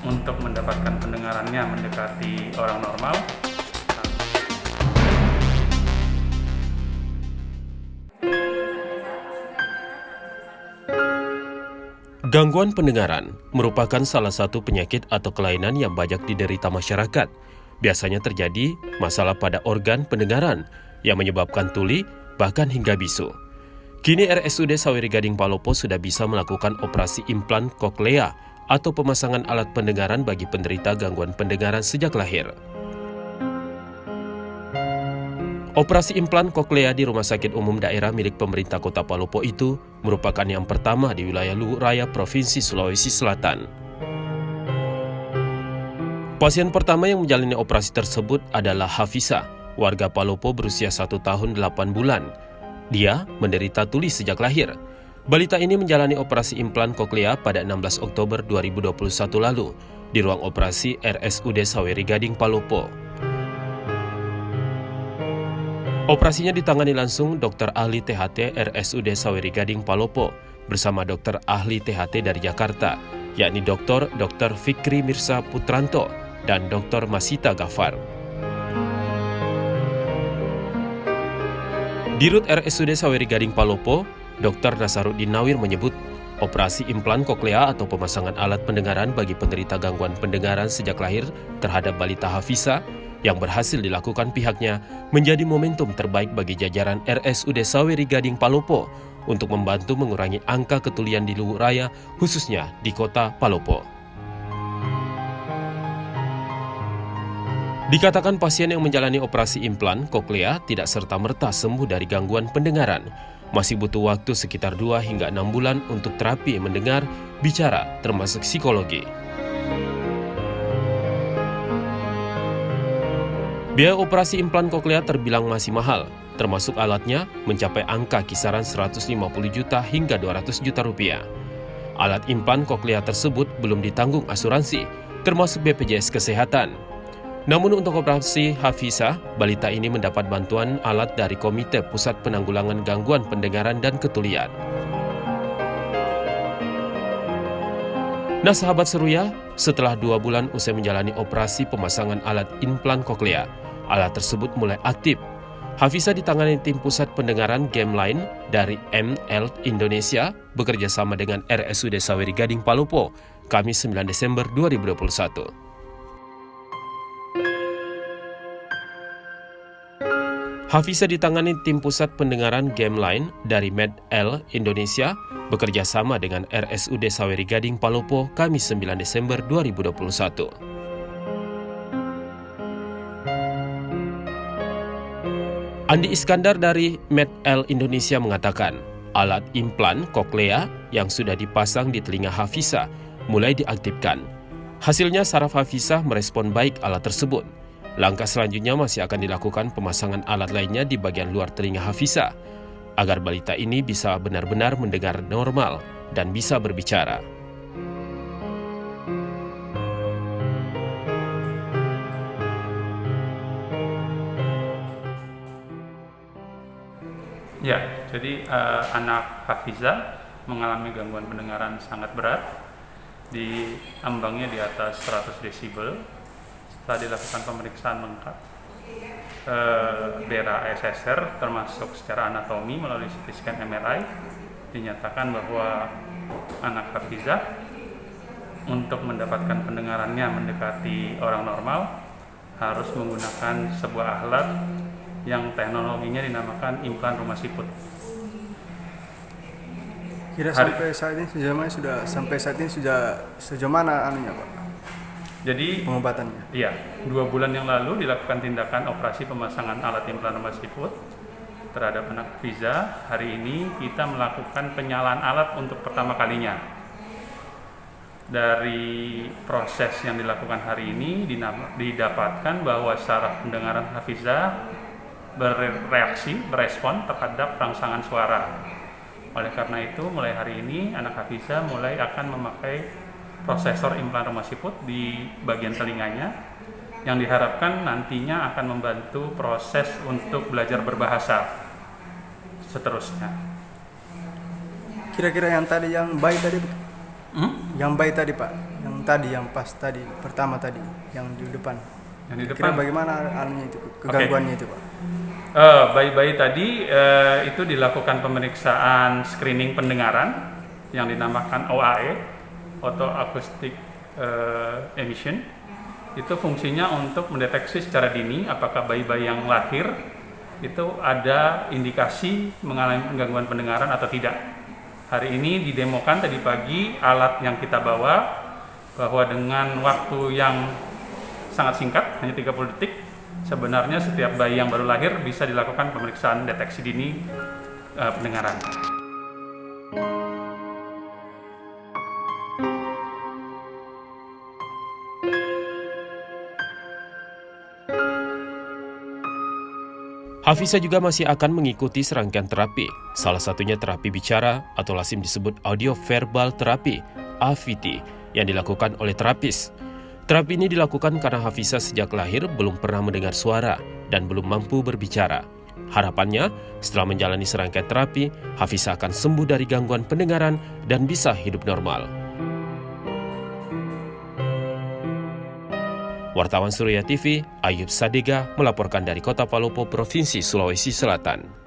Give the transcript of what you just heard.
untuk mendapatkan pendengarannya mendekati orang normal. Gangguan pendengaran merupakan salah satu penyakit atau kelainan yang banyak diderita masyarakat. Biasanya terjadi masalah pada organ pendengaran yang menyebabkan tuli, bahkan hingga bisu. Kini RSUD Saweri Gading Palopo sudah bisa melakukan operasi implan koklea atau pemasangan alat pendengaran bagi penderita gangguan pendengaran sejak lahir. Operasi implan koklea di Rumah Sakit Umum Daerah milik pemerintah Kota Palopo itu merupakan yang pertama di wilayah Luwu Raya Provinsi Sulawesi Selatan. Pasien pertama yang menjalani operasi tersebut adalah Hafisa, warga Palopo berusia 1 tahun 8 bulan. Dia menderita tuli sejak lahir. Balita ini menjalani operasi implan koklea pada 16 Oktober 2021 lalu di ruang operasi RSUD Saweri Gading Palopo. Operasinya ditangani langsung Dr. Ahli THT RSUD Saweri Gading Palopo bersama Dr. Ahli THT dari Jakarta, yakni Dr. Fikri Mirsa Putranto dan Dr. Masita Gafar. Dirut RSUD Saweri Gading Palopo, Dr. Nasaruddin Nawir menyebut operasi implan koklea atau pemasangan alat pendengaran bagi penderita gangguan pendengaran sejak lahir terhadap balita Hafisa yang berhasil dilakukan pihaknya menjadi momentum terbaik bagi jajaran RSUD Saweri Gading Palopo untuk membantu mengurangi angka ketulian di Luwu Raya, khususnya di kota Palopo. Dikatakan pasien yang menjalani operasi implan koklea tidak serta-merta sembuh dari gangguan pendengaran. Masih butuh waktu sekitar 2 hingga 6 bulan untuk terapi mendengar, bicara, termasuk psikologi. Biaya operasi implan koklea terbilang masih mahal, termasuk alatnya mencapai angka kisaran 150 juta hingga 200 juta rupiah. Alat implan koklea tersebut belum ditanggung asuransi, termasuk BPJS Kesehatan. Namun untuk operasi Hafisa, balita ini mendapat bantuan alat dari Komite Pusat Penanggulangan Gangguan Pendengaran dan Ketulian. Nah sahabat Seruya, setelah 2 bulan usai menjalani operasi pemasangan alat implan koklea, alat tersebut mulai aktif. Hafisa ditangani tim Pusat Pendengaran Gameline dari ML Indonesia bekerja sama dengan RSUD Saweri Gading Palopo, Kamis 9 Desember 2021. Hafisa ditangani tim Pusat Pendengaran Gameline dari MedL Indonesia bekerja sama dengan RSUD Saweri Gading Palopo, Kamis 9 Desember 2021. Andi Iskandar dari MedL Indonesia mengatakan, alat implan koklea yang sudah dipasang di telinga Hafisa mulai diaktifkan. Hasilnya saraf Hafisa merespon baik alat tersebut. Langkah selanjutnya masih akan dilakukan pemasangan alat lainnya di bagian luar telinga Hafisa, agar balita ini bisa benar-benar mendengar normal dan bisa berbicara. Ya, jadi anak Hafiza mengalami gangguan pendengaran sangat berat, di ambangnya di atas 100 desibel. Setelah dilakukan pemeriksaan lengkap, daerah ASSR termasuk secara anatomi melalui CT scan MRI, dinyatakan bahwa anak Hafiza untuk mendapatkan pendengarannya mendekati orang normal harus menggunakan sebuah alat yang teknologinya dinamakan implan rumah siput. Kira sampai saat ini sudah sejauh mana anunya Pak? Jadi Pengobatannya? iya, 2 bulan yang lalu dilakukan tindakan operasi pemasangan alat implan rumah siput terhadap anak Hafiza. Hari ini kita melakukan penyalaan alat untuk pertama kalinya. Dari proses yang dilakukan hari ini didapatkan bahwa saraf pendengaran Hafiza berespon terhadap rangsangan suara. Oleh karena itu, mulai hari ini anak Hafiza mulai akan memakai prosesor implan rumah siput di bagian telinganya yang diharapkan nantinya akan membantu proses untuk belajar berbahasa seterusnya. Kira-kira yang bayi tadi Pak, yang tadi, yang pas tadi, pertama tadi, yang di depan. Yang di Kira depan. bagaimana anunya itu, kegangguannya itu Pak? Bayi-bayi tadi itu dilakukan pemeriksaan screening pendengaran yang dinamakan OAE, Auto Acoustic Emission. Itu fungsinya untuk mendeteksi secara dini apakah bayi-bayi yang lahir itu ada indikasi mengalami gangguan pendengaran atau tidak. Hari ini didemokan tadi pagi alat yang kita bawa, bahwa dengan waktu yang sangat singkat, hanya 30 detik, sebenarnya setiap bayi yang baru lahir bisa dilakukan pemeriksaan deteksi dini pendengaran. Hafizah juga masih akan mengikuti serangkaian terapi, salah satunya terapi bicara atau lazim disebut audio verbal terapi, AVT, yang dilakukan oleh terapis. Terapi ini dilakukan karena Hafizah sejak lahir belum pernah mendengar suara dan belum mampu berbicara. Harapannya, setelah menjalani serangkaian terapi, Hafizah akan sembuh dari gangguan pendengaran dan bisa hidup normal. Wartawan Surya TV, Ayub Sadega melaporkan dari Kota Palopo, Provinsi Sulawesi Selatan.